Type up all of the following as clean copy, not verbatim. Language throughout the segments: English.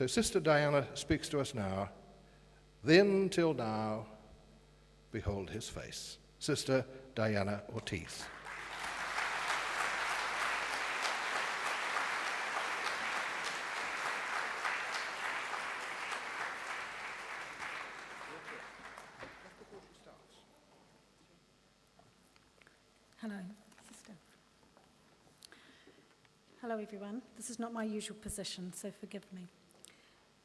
So Sister Dianna speaks to us now. Then till now, behold his face. Sister Dianna Ortiz. Hello, Sister. Hello, everyone. This is not my usual position, so forgive me.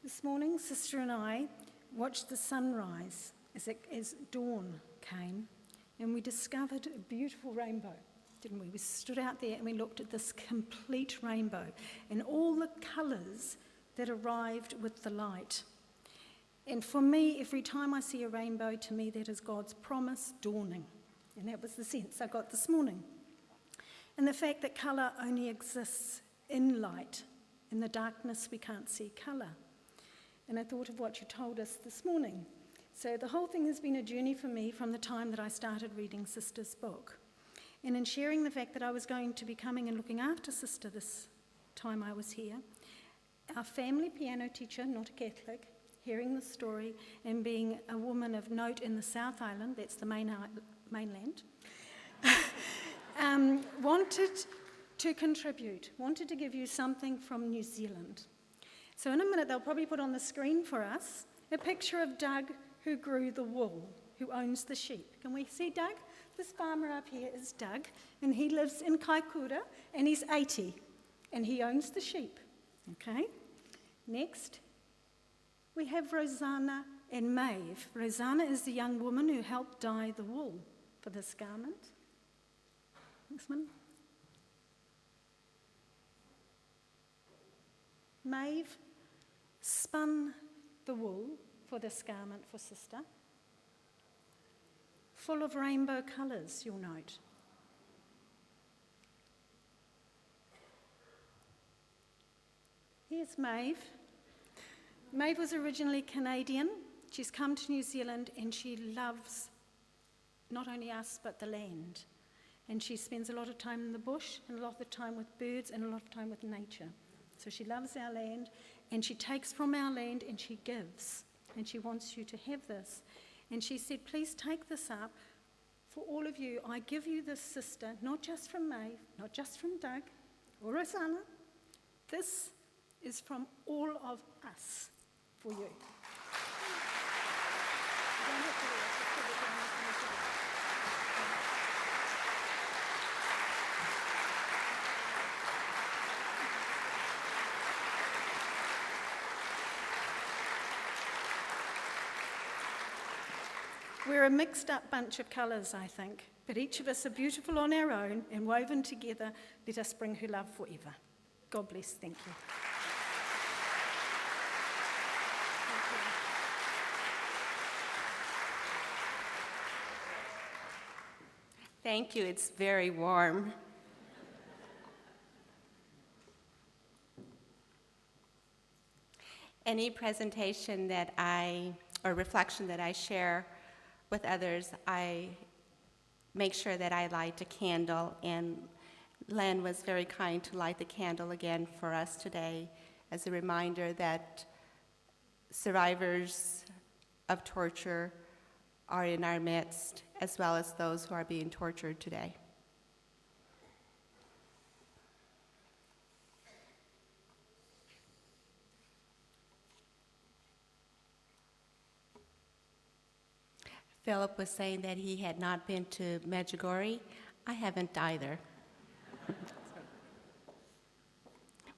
This morning, Sister and I watched the sunrise as dawn came, and we discovered a beautiful rainbow, didn't we? We stood out there and we looked at this complete rainbow and all the colours that arrived with the light. And for me, every time I see a rainbow, to me, that is God's promise dawning. And that was the sense I got this morning. And the fact that colour only exists in light. In the darkness, we can't see colour. And I thought of what you told us this morning. So the whole thing has been a journey for me from the time that I started reading Sister's book. And in sharing the fact that I was going to be coming and looking after Sister this time I was here, our family piano teacher, not a Catholic, hearing the story and being a woman of note in the South Island, that's the mainland, wanted to contribute, wanted to give you something from New Zealand. So in a minute, they'll probably put on the screen for us a picture of Doug, who grew the wool, who owns the sheep. Can we see Doug? This farmer up here is Doug, and he lives in Kaikoura, and he's 80, and he owns the sheep. Okay? Next, we have Rosanna and Maeve. Rosanna is the young woman who helped dye the wool for this garment. Next one. Maeve spun the wool for this garment for Sister, full of rainbow colours, you'll note. Here's Maeve. Maeve was originally Canadian. She's come to New Zealand and she loves not only us but the land. And she spends a lot of time in the bush and a lot of time with birds and a lot of time with nature. So she loves our land and she takes from our land and she gives. And she wants you to have this. And she said, please take this up. For all of you, I give you this, Sister, not just from Maeve, not just from Doug or Rosanna. This is from all of us for you. We're a mixed up bunch of colours, I think, but each of us are beautiful on our own and woven together, let us bring her love forever. God bless, thank you. Thank you, it's very warm. Any presentation or reflection that I share with others, I make sure that I light a candle, and Len was very kind to light the candle again for us today as a reminder that survivors of torture are in our midst, as well as those who are being tortured today. Philip was saying that he had not been to Medjugorje. I haven't either.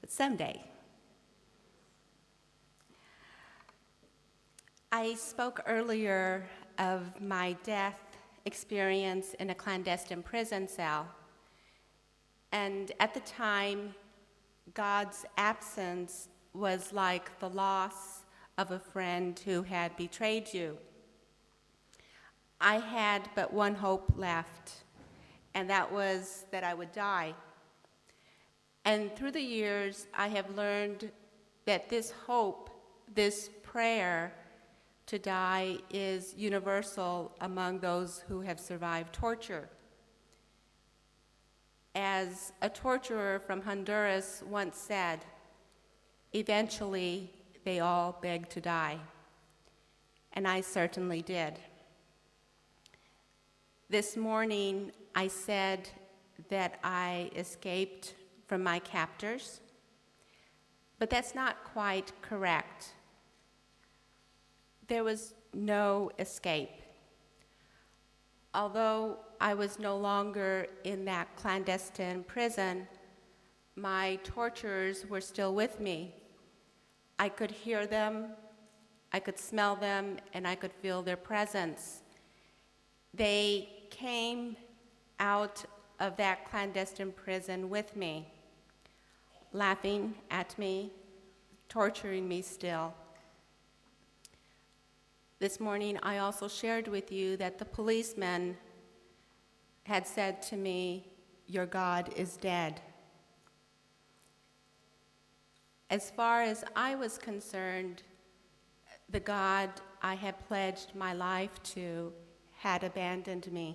But someday. I spoke earlier of my death experience in a clandestine prison cell. And at the time, God's absence was like the loss of a friend who had betrayed you. I had but one hope left, and that was that I would die. And through the years, I have learned that this hope, this prayer to die, is universal among those who have survived torture. As a torturer from Honduras once said, eventually they all begged to die. And I certainly did. This morning, I said that I escaped from my captors, but that's not quite correct. There was no escape. Although I was no longer in that clandestine prison, my torturers were still with me. I could hear them, I could smell them, and I could feel their presence. They came out of that clandestine prison with me, laughing at me, torturing me still. This morning, I also shared with you that the policeman had said to me, "Your God is dead." As far as I was concerned, the God I had pledged my life to had abandoned me.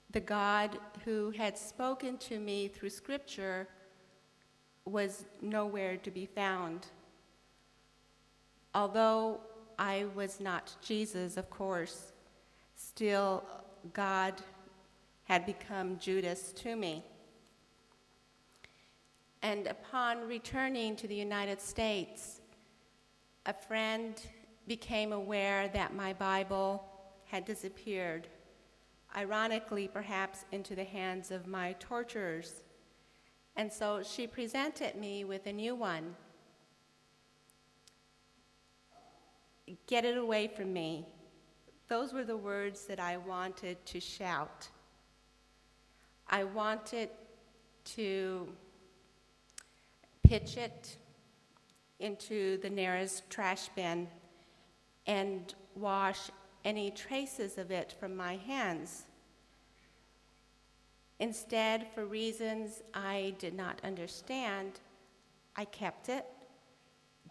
The God who had spoken to me through Scripture was nowhere to be found. Although I was not Jesus, of course, still God had become Judas to me. And upon returning to the United States, a friend became aware that my Bible had disappeared, ironically perhaps into the hands of my torturers. And so she presented me with a new one. "Get it away from me." Those were the words that I wanted to shout. I wanted to pitch it into the nearest trash bin and wash any traces of it from my hands. Instead, for reasons I did not understand, I kept it,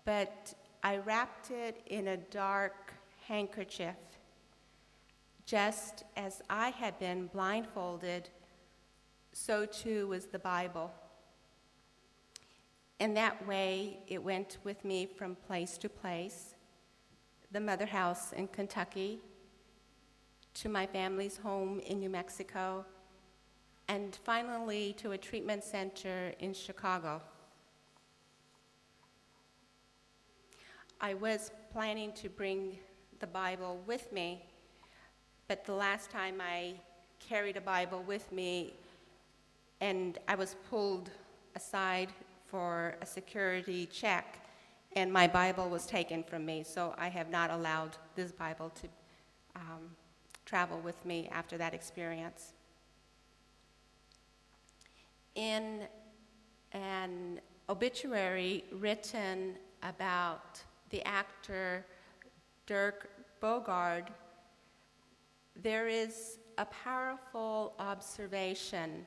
but I wrapped it in a dark handkerchief. Just as I had been blindfolded, so too was the Bible. In that way, it went with me from place to place, the mother house in Kentucky, to my family's home in New Mexico, and finally to a treatment center in Chicago. I was planning to bring the Bible with me, but the last time I carried a Bible with me and I was pulled aside for a security check and my Bible was taken from me, so I have not allowed this Bible to travel with me after that experience. In an obituary written about the actor Dirk Bogarde, there is a powerful observation.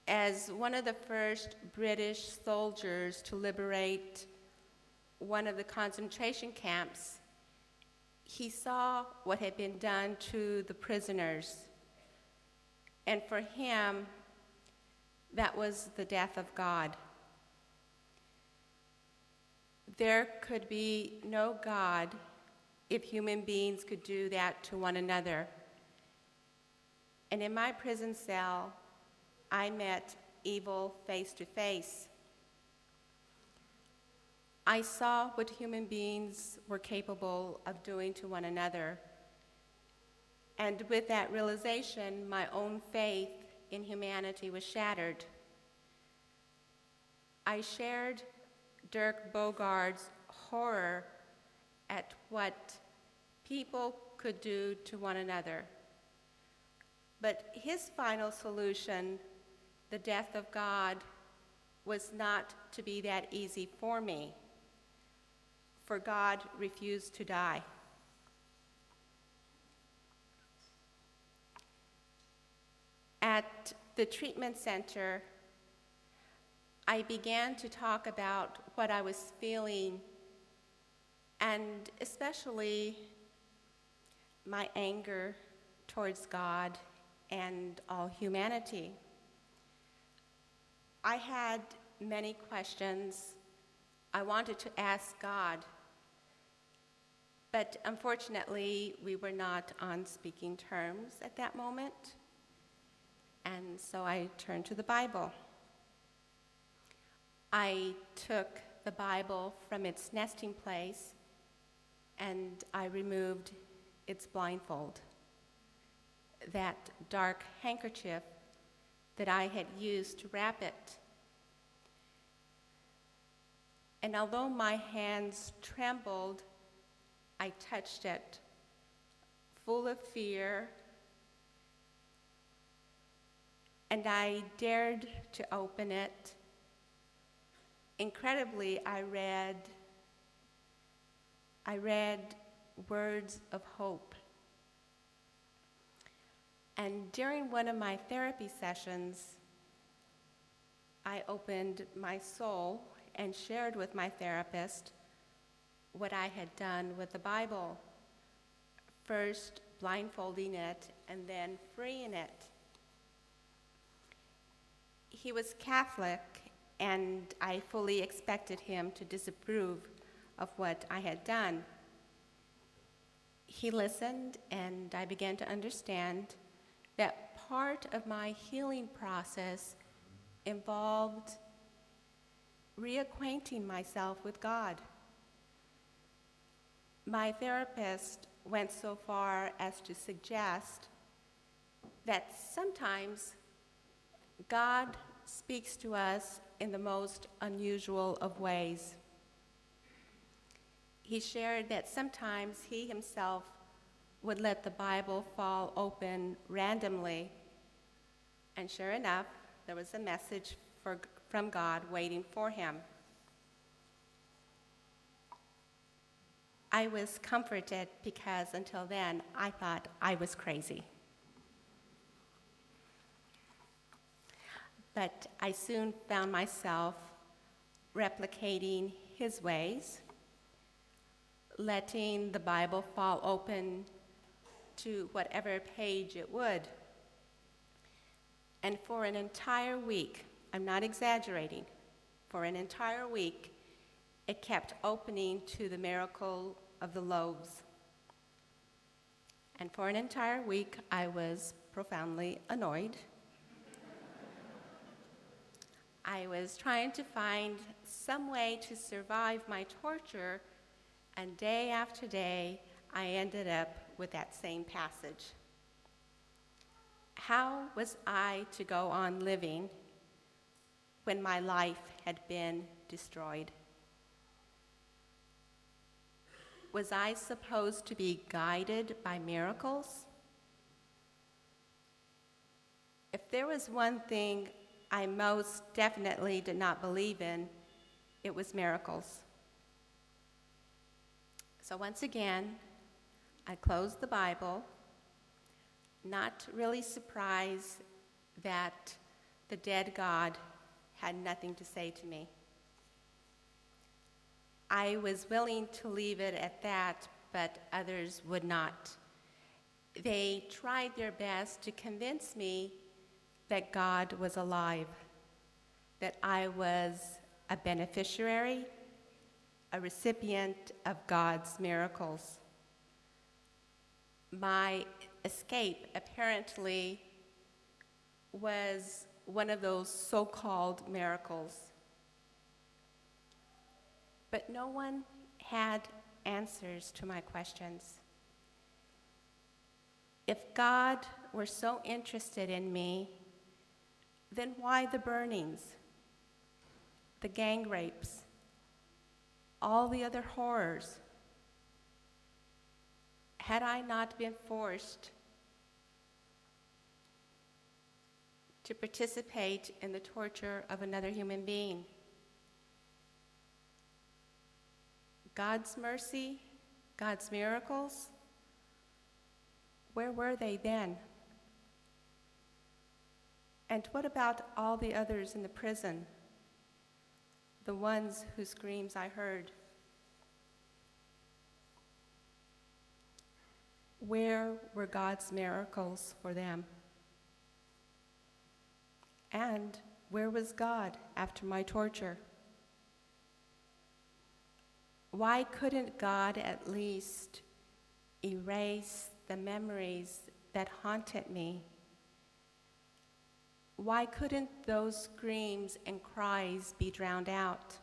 As one of the first British soldiers to liberate one of the concentration camps, he saw what had been done to the prisoners. And for him, that was the death of God. There could be no God if human beings could do that to one another. And in my prison cell, I met evil face to face. I saw what human beings were capable of doing to one another. And with that realization, my own faith in humanity was shattered. I shared Dirk Bogarde's horror at what people could do to one another. But his final solution, the death of God, was not to be that easy for me, for God refused to die. At the treatment center, I began to talk about what I was feeling, and especially my anger towards God and all humanity. I had many questions I wanted to ask God, but unfortunately, we were not on speaking terms at that moment, and so I turned to the Bible. I took the Bible from its nesting place, and I removed its blindfold, that dark handkerchief that I had used to wrap it. And although my hands trembled, I touched it, full of fear, and I dared to open it. Incredibly, I read words of hope. And during one of my therapy sessions, I opened my soul and shared with my therapist what I had done with the Bible, first blindfolding it and then freeing it. He was Catholic, and I fully expected him to disapprove of what I had done. He listened, and I began to understand that part of my healing process involved reacquainting myself with God. My therapist went so far as to suggest that sometimes God speaks to us in the most unusual of ways. He shared that sometimes he himself would let the Bible fall open randomly, and sure enough, there was a message from God waiting for him. I was comforted because until then, I thought I was crazy. But I soon found myself replicating his ways, letting the Bible fall open to whatever page it would. And for an entire week, I'm not exaggerating, for an entire week, it kept opening to the miracle of the loaves. And for an entire week, I was profoundly annoyed. I was trying to find some way to survive my torture, and day after day, I ended up with that same passage. How was I to go on living when my life had been destroyed? Was I supposed to be guided by miracles? If there was one thing I most definitely did not believe in, it was miracles. So once again, I closed the Bible, not really surprised that the dead God had nothing to say to me. I was willing to leave it at that, but others would not. They tried their best to convince me that God was alive, that I was a beneficiary, a recipient of God's miracles. My escape apparently was one of those so-called miracles. But no one had answers to my questions. If God were so interested in me, then why the burnings, the gang rapes, all the other horrors? Had I not been forced to participate in the torture of another human being? God's mercy, God's miracles, where were they then? And what about all the others in the prison, the ones whose screams I heard? Where were God's miracles for them? And where was God after my torture? Why couldn't God at least erase the memories that haunted me? Why couldn't those screams and cries be drowned out?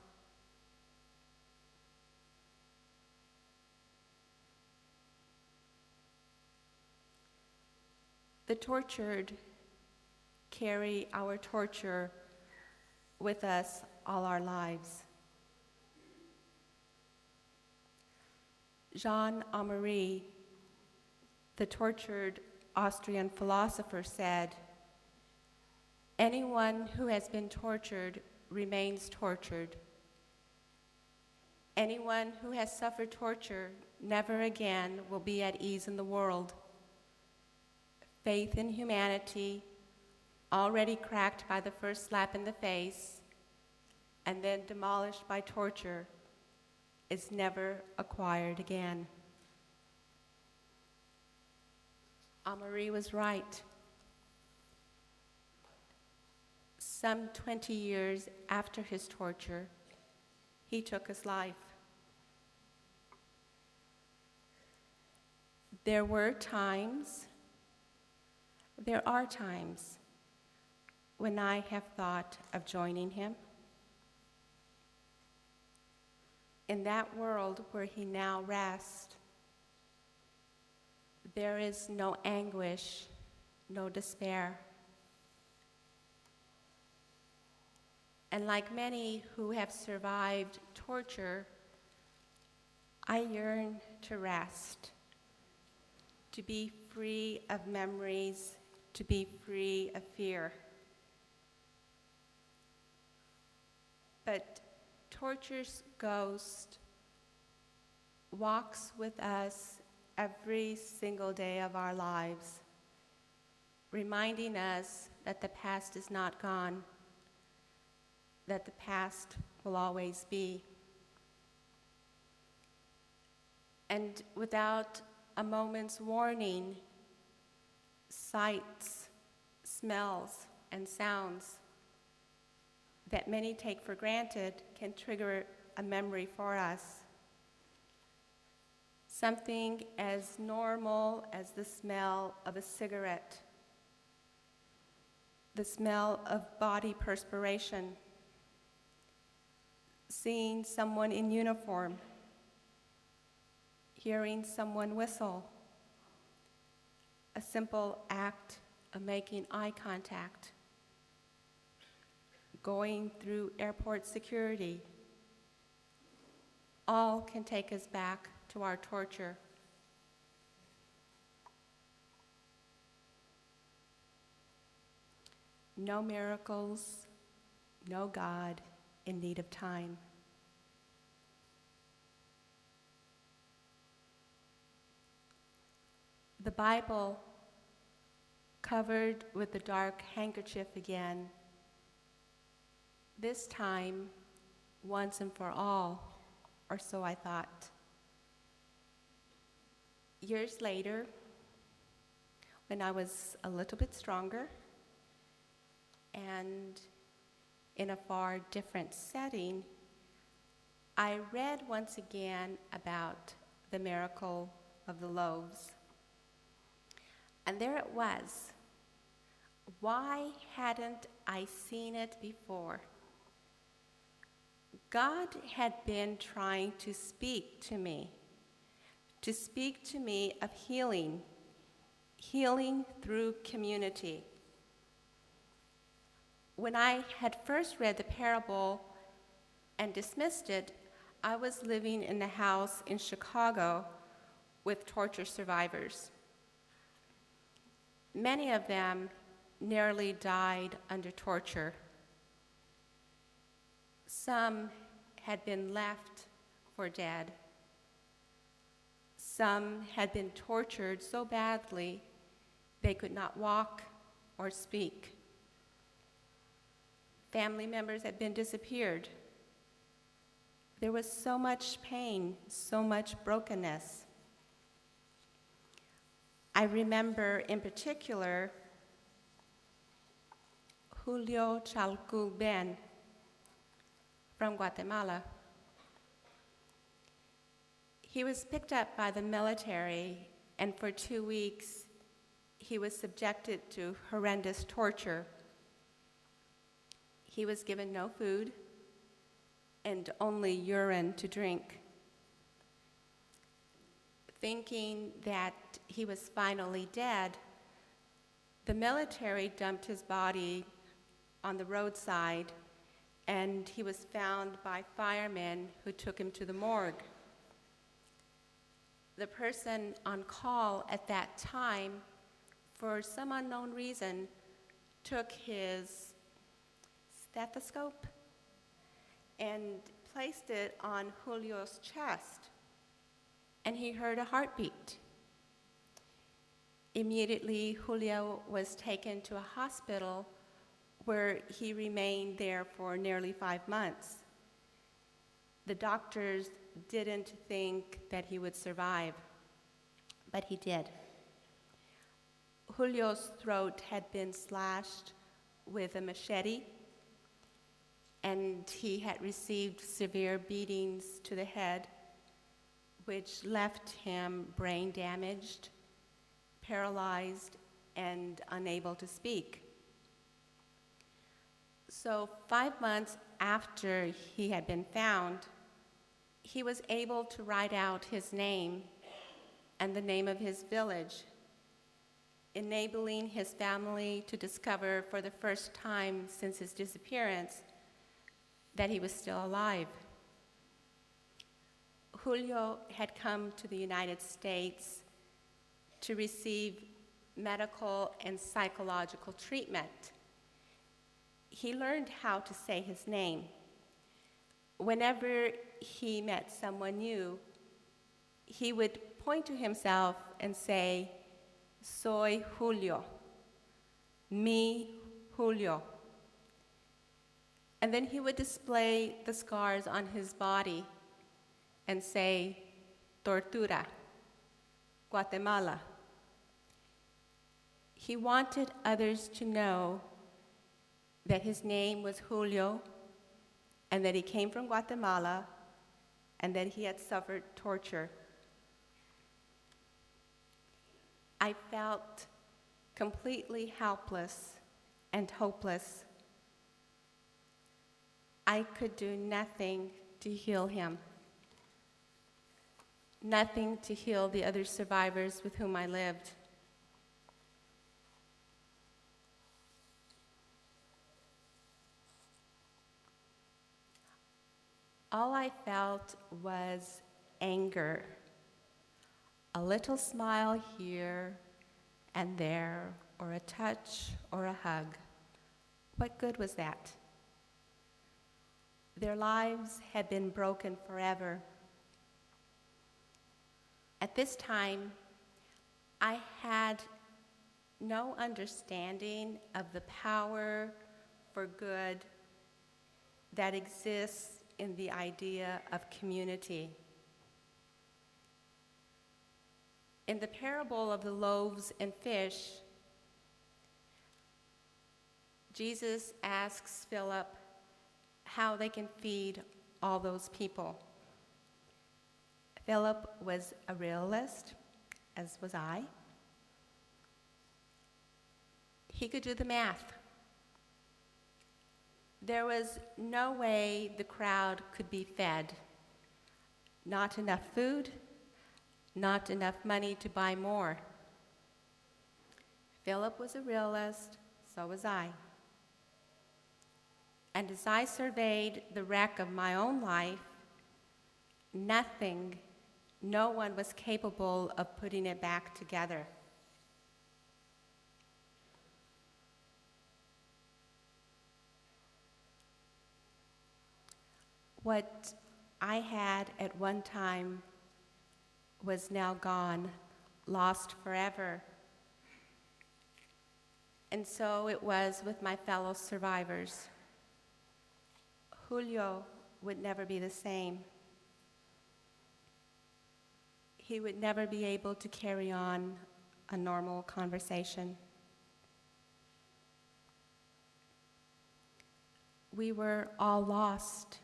The tortured carry our torture with us all our lives. Jean Amory, the tortured Austrian philosopher, said, "Anyone who has been tortured remains tortured. Anyone who has suffered torture never again will be at ease in the world. Faith in humanity, already cracked by the first slap in the face and then demolished by torture, is never acquired again." Amory was right. Some 20 years after his torture, he took his life. There are times when I have thought of joining him. In that world where he now rests, there is no anguish, no despair. And like many who have survived torture, I yearn to rest, to be free of memories, to be free of fear. But torture's ghost walks with us every single day of our lives, reminding us that the past is not gone, that the past will always be. And without a moment's warning, sights, smells, and sounds that many take for granted can trigger a memory for us. Something as normal as the smell of a cigarette, the smell of body perspiration, seeing someone in uniform, hearing someone whistle, a simple act of making eye contact, going through airport security, all can take us back to our torture. No miracles, no God in need of time. The Bible, covered with the dark handkerchief again, this time, once and for all, or so I thought. Years later, when I was a little bit stronger and in a far different setting, I read once again about the miracle of the loaves. And there it was. Why hadn't I seen it before? God had been trying to speak to me of healing, healing through community. When I had first read the parable and dismissed it, I was living in a house in Chicago with torture survivors. Many of them nearly died under torture. Some had been left for dead. Some had been tortured so badly they could not walk or speak. Family members had been disappeared. There was so much pain, so much brokenness. I remember in particular Julio Ben from Guatemala. He was picked up by the military, and for 2 weeks, he was subjected to horrendous torture. He was given no food and only urine to drink. Thinking that he was finally dead, the military dumped his body on the roadside, and he was found by firemen who took him to the morgue. The person on call at that time, for some unknown reason, took his stethoscope and placed it on Julios' chest, and he heard a heartbeat. Immediately, Julio was taken to a hospital where he remained there for nearly 5 months. The doctors didn't think that he would survive, but he did. Julio's throat had been slashed with a machete, and he had received severe beatings to the head, which left him brain damaged, paralyzed, and unable to speak. So 5 months after he had been found, he was able to write out his name and the name of his village, enabling his family to discover for the first time since his disappearance that he was still alive. Julio had come to the United States to receive medical and psychological treatment. He learned how to say his name. Whenever he met someone new, he would point to himself and say, "Soy Julio," "Mi Julio." And then he would display the scars on his body and say, "Tortura, Guatemala." He wanted others to know that his name was Julio and that he came from Guatemala and that he had suffered torture. I felt completely helpless and hopeless. I could do nothing to heal him, nothing to heal the other survivors with whom I lived. All I felt was anger, a little smile here and there, or a touch or a hug. What good was that? Their lives had been broken forever. At this time, I had no understanding of the power for good that exists in the idea of community. In the parable of the loaves and fish, Jesus asks Philip how they can feed all those people. Philip was a realist, as was I. He could do the math. There was no way the crowd could be fed. Not enough food, not enough money to buy more. Philip was a realist, so was I. And as I surveyed the wreck of my own life, no one was capable of putting it back together. What I had at one time was now gone, lost forever. And so it was with my fellow survivors. Julio would never be the same. He would never be able to carry on a normal conversation. We were all lost.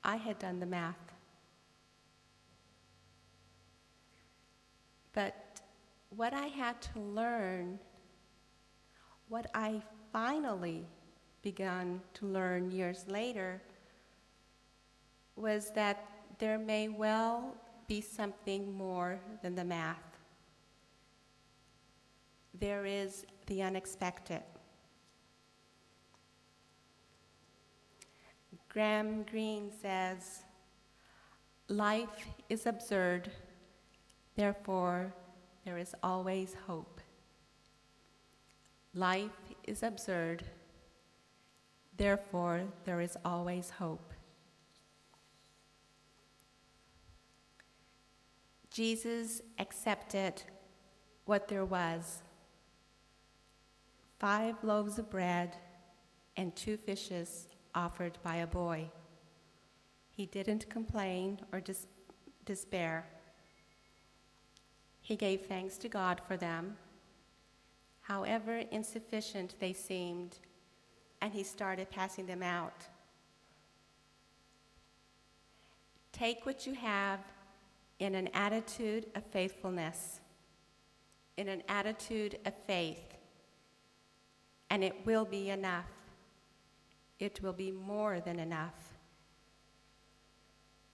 I had done the math. But what I had to learn, what I finally began to learn years later, was that there may well be something more than the math. There is the unexpected. Graham Greene says, "Life is absurd, therefore there is always hope." Life is absurd, therefore there is always hope. Jesus accepted what there was: 5 loaves of bread and 2 fishes offered by a boy. He didn't complain or despair. He gave thanks to God for them, however insufficient they seemed, and he started passing them out. Take what you have in an attitude of faithfulness, in an attitude of faith, and it will be enough. It will be more than enough.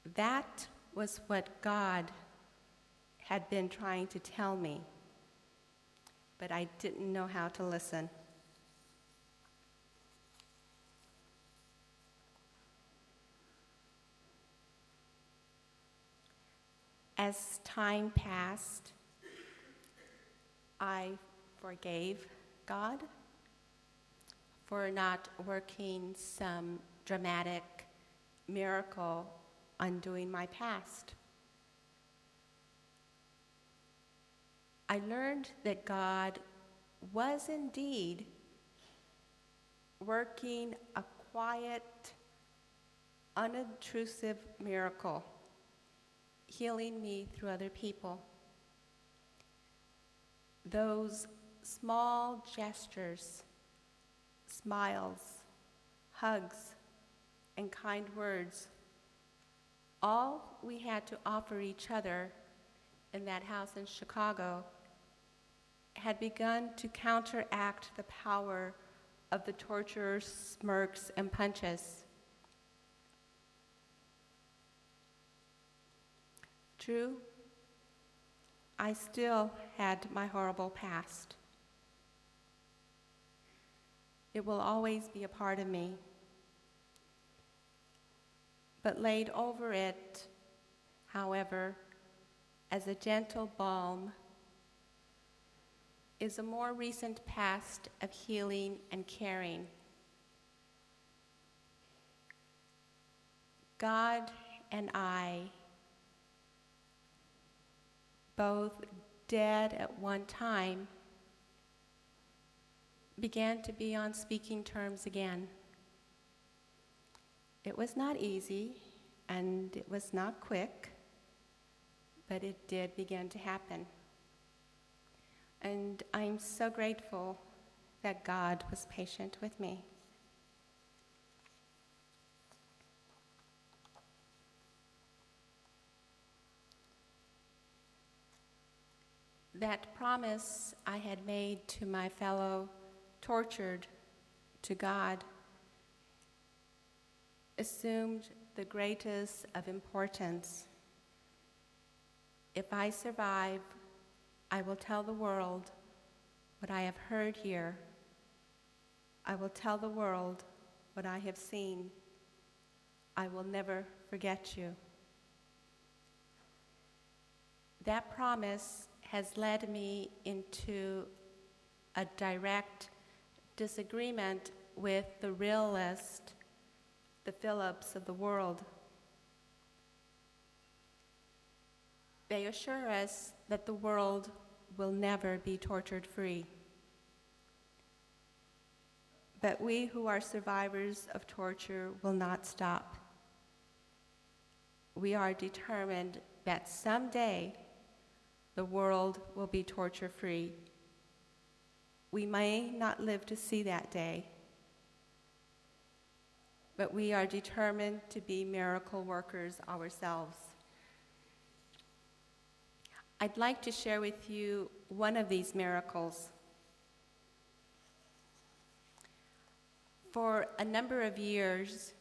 That was what God had been trying to tell me, but I didn't know how to listen. As time passed, I forgave God for not working some dramatic miracle undoing my past. I learned that God was indeed working a quiet, unobtrusive miracle, healing me through other people. Those small gestures, smiles, hugs, and kind words, all we had to offer each other in that house in Chicago, had begun to counteract the power of the torturers' smirks and punches. True, I still had my horrible past. It will always be a part of me. But laid over it, however, as a gentle balm, is a more recent past of healing and caring. God and I, both dead at one time, began to be on speaking terms again. It was not easy, and it was not quick, but it did begin to happen. And I'm so grateful that God was patient with me. That promise I had made to my fellow tortured to God assumed the greatest of importance. If I survive, I will tell the world what I have heard here. I will tell the world what I have seen. I will never forget you. That promise has led me into a direct disagreement with the realist, the Phillips of the world. They assure us that the world will never be tortured free. But we who are survivors of torture will not stop. We are determined that someday the world will be torture free. We may not live to see that day, but we are determined to be miracle workers ourselves. I'd like to share with you one of these miracles. For a number of years,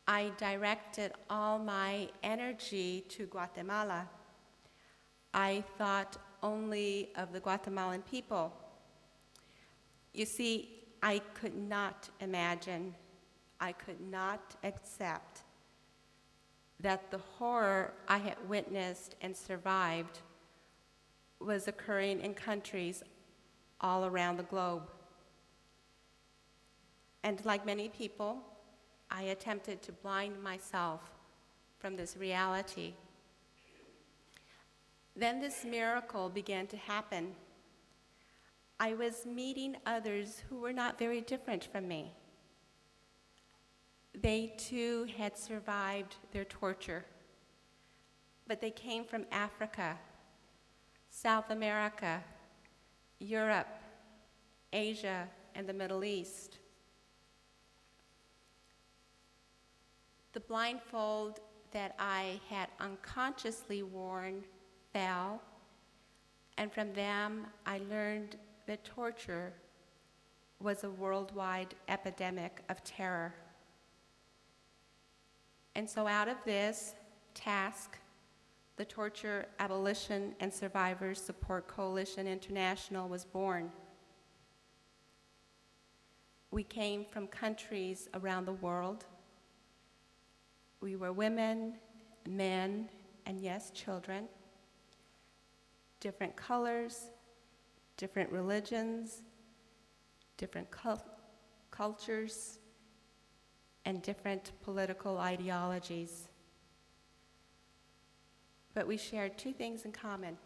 I directed all my energy to Guatemala. I thought only of the Guatemalan people. You see, I could not imagine, I could not accept that the horror I had witnessed and survived was occurring in countries all around the globe. And like many people, I attempted to blind myself from this reality. Then this miracle began to happen. I was meeting others who were not very different from me. They too had survived their torture, but they came from Africa, South America, Europe, Asia, and the Middle East. The blindfold that I had unconsciously worn fell, and from them I learned that torture was a worldwide epidemic of terror. And so out of this task, the Torture Abolition and Survivors Support Coalition International was born. We came from countries around the world. We were women, men, and yes, children, different colors, different religions, different cultures, and different political ideologies. But we shared two things in common.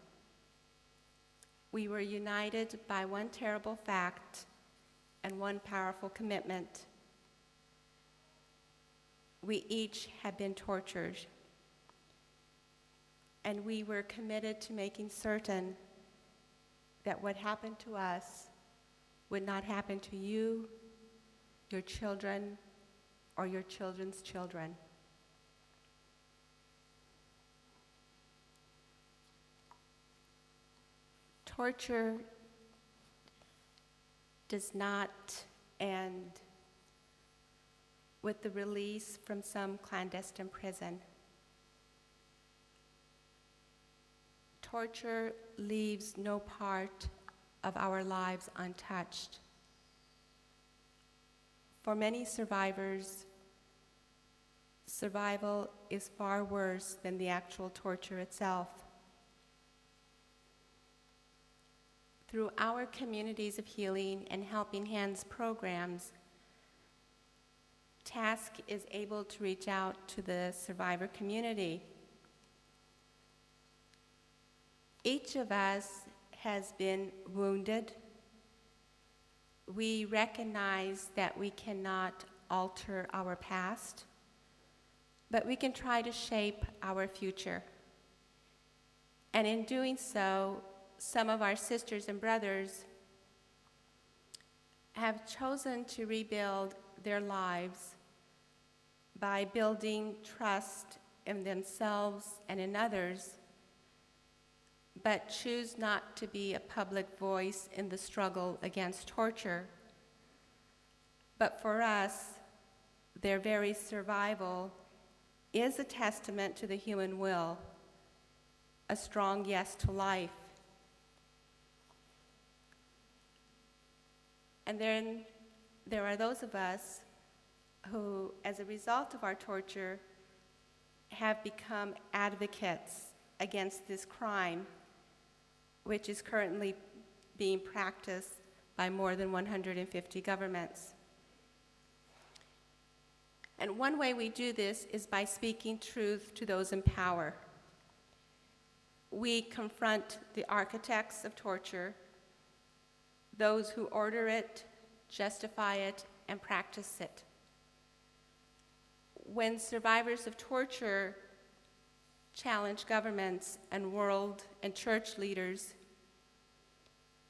We were united by one terrible fact and one powerful commitment. We each had been tortured, and we were committed to making certain that what happened to us would not happen to you, your children, or your children's children. Torture does not end with the release from some clandestine prison. Torture leaves no part of our lives untouched. For many survivors, survival is far worse than the actual torture itself. Through our Communities of Healing and Helping Hands programs, TASK is able to reach out to the survivor community. Each of us has been wounded. We recognize that we cannot alter our past, but we can try to shape our future. And in doing so, some of our sisters and brothers have chosen to rebuild their lives by building trust in themselves and in others, but choose not to be a public voice in the struggle against torture. But for us, their very survival is a testament to the human will, a strong yes to life. And then there are those of us who, as a result of our torture, have become advocates against this crime, which is currently being practiced by more than 150 governments. And one way we do this is by speaking truth to those in power. We confront the architects of torture, those who order it, justify it, and practice it. When survivors of torture challenge governments and world and church leaders,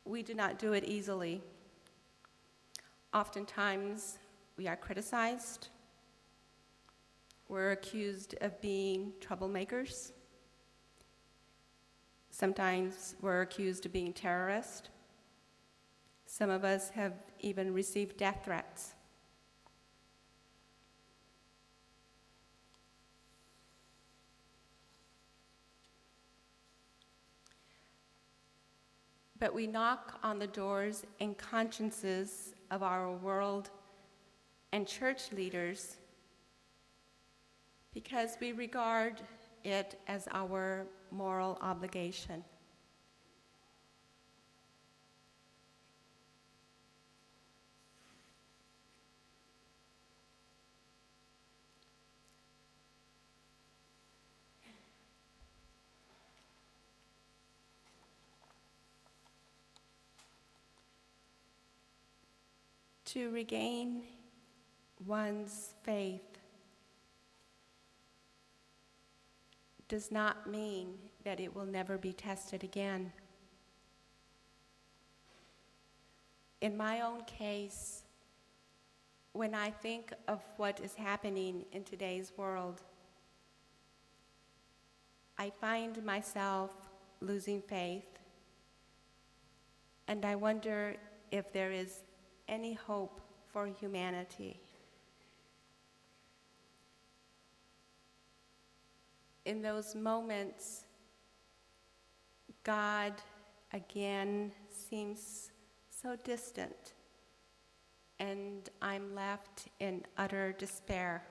we do not do it easily. Oftentimes, we are criticized. We're accused of being troublemakers. Sometimes we're accused of being terrorists. Some of us have even received death threats. But we knock on the doors and consciences of our world and church leaders because we regard it as our moral obligation. To regain one's faith does not mean that it will never be tested again. In my own case, when I think of what is happening in today's world, I find myself losing faith, and I wonder if there is any hope for humanity. In those moments, God again seems so distant, and I'm left in utter despair.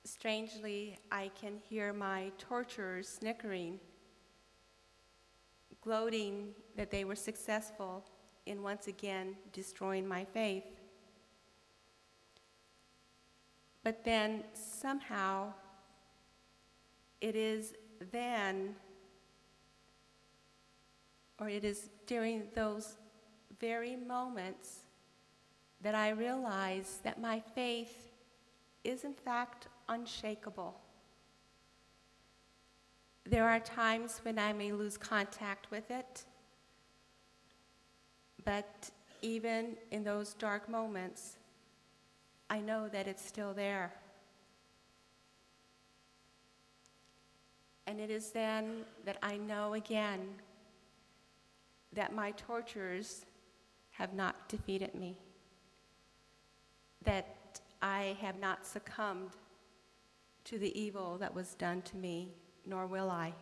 Strangely, I can hear my torturers snickering, gloating that they were successful in once again destroying my faith. But then somehow it is then, or it is during those very moments that I realize that my faith is in fact unshakable. There are times when I may lose contact with it, but even in those dark moments, I know that it's still there. And it is then that I know again that my torturers have not defeated me, that I have not succumbed to the evil that was done to me, nor will I.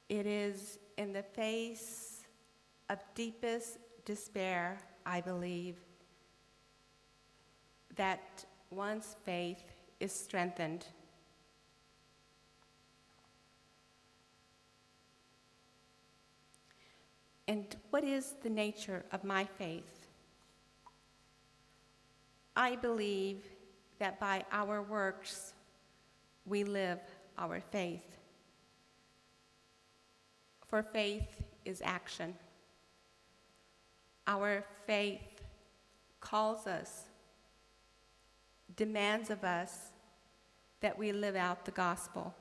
It is in the face of deepest despair, I believe, that one's faith is strengthened. And what is the nature of my faith? I believe that by our works, we live our faith. For faith is action. Our faith calls us, demands of us that we live out the gospel.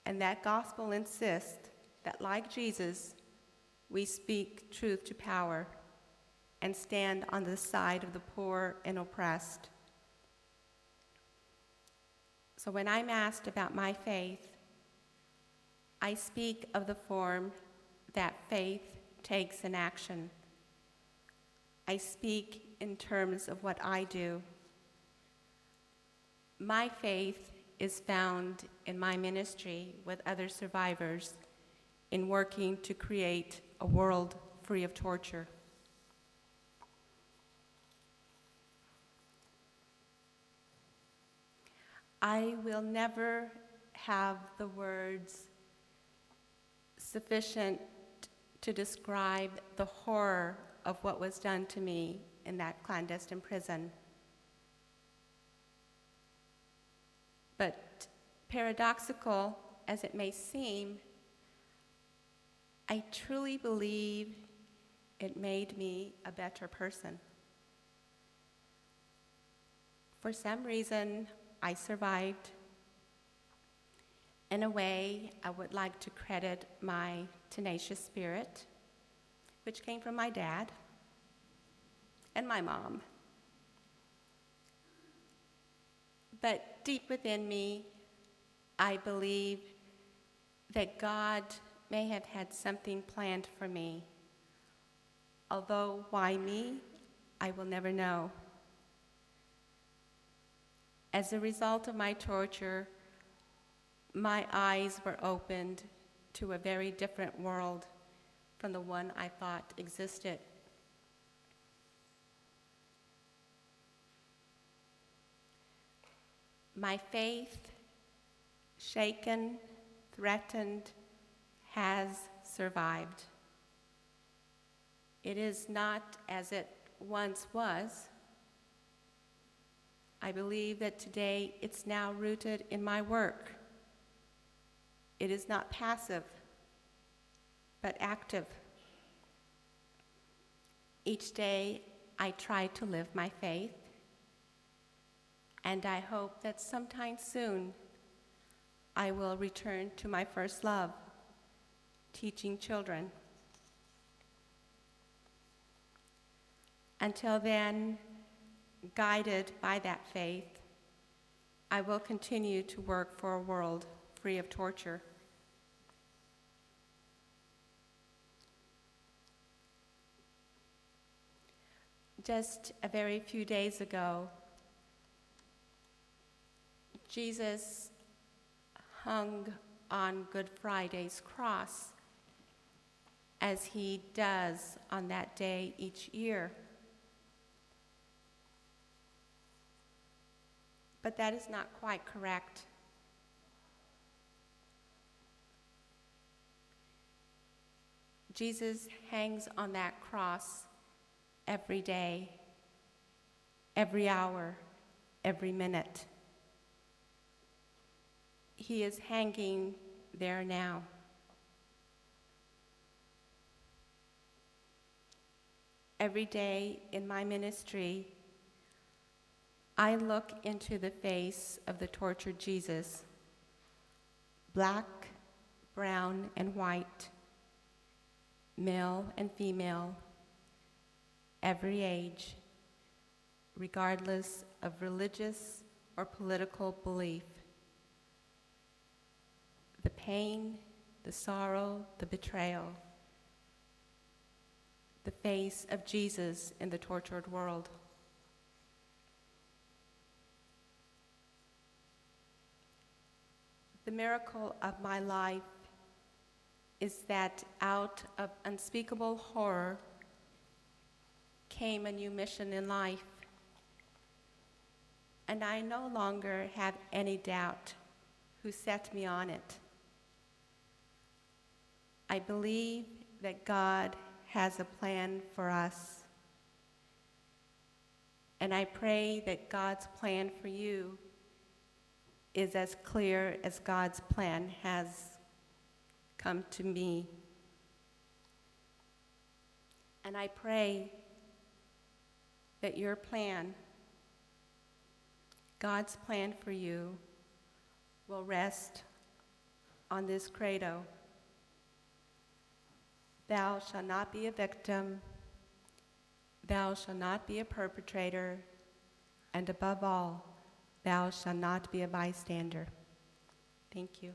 And that gospel insists that, like Jesus, we speak truth to power and stand on the side of the poor and oppressed. So when I'm asked about my faith, I speak of the form that faith takes in action. I speak in terms of what I do. My faith is found in my ministry with other survivors in working to create a world free of torture. I will never have the words sufficient to describe the horror of what was done to me in that clandestine prison. But paradoxical as it may seem, I truly believe it made me a better person. For some reason, I survived. In a way, I would like to credit my tenacious spirit, which came from my dad and my mom. But deep within me, I believe that God may have had something planned for me. Although why me, I will never know. As a result of my torture, my eyes were opened to a very different world from the one I thought existed. My faith, shaken, threatened, has survived. It is not as it once was. I believe that today it's now rooted in my work. It is not passive, but active. Each day I try to live my faith, and I hope that sometime soon I will return to my first love, teaching children. Until then, guided by that faith, I will continue to work for a world free of torture. Just a very few days ago, Jesus hung on Good Friday's cross, as he does on that day each year. But that is not quite correct. Jesus hangs on that cross every day, every hour, every minute. He is hanging there now. Every day in my ministry, I look into the face of the tortured Jesus, black, brown, and white, male and female, every age, regardless of religious or political belief. The pain, the sorrow, the betrayal, the face of Jesus in the tortured world. The miracle of my life is that out of unspeakable horror came a new mission in life, and I no longer have any doubt who set me on it. I believe that God has a plan for us, and I pray that God's plan for you is as clear as God's plan has come to me. And I pray that your plan, God's plan for you, will rest on this credo. Thou shalt not be a victim, thou shalt not be a perpetrator, and above all, thou shalt not be a bystander. Thank you.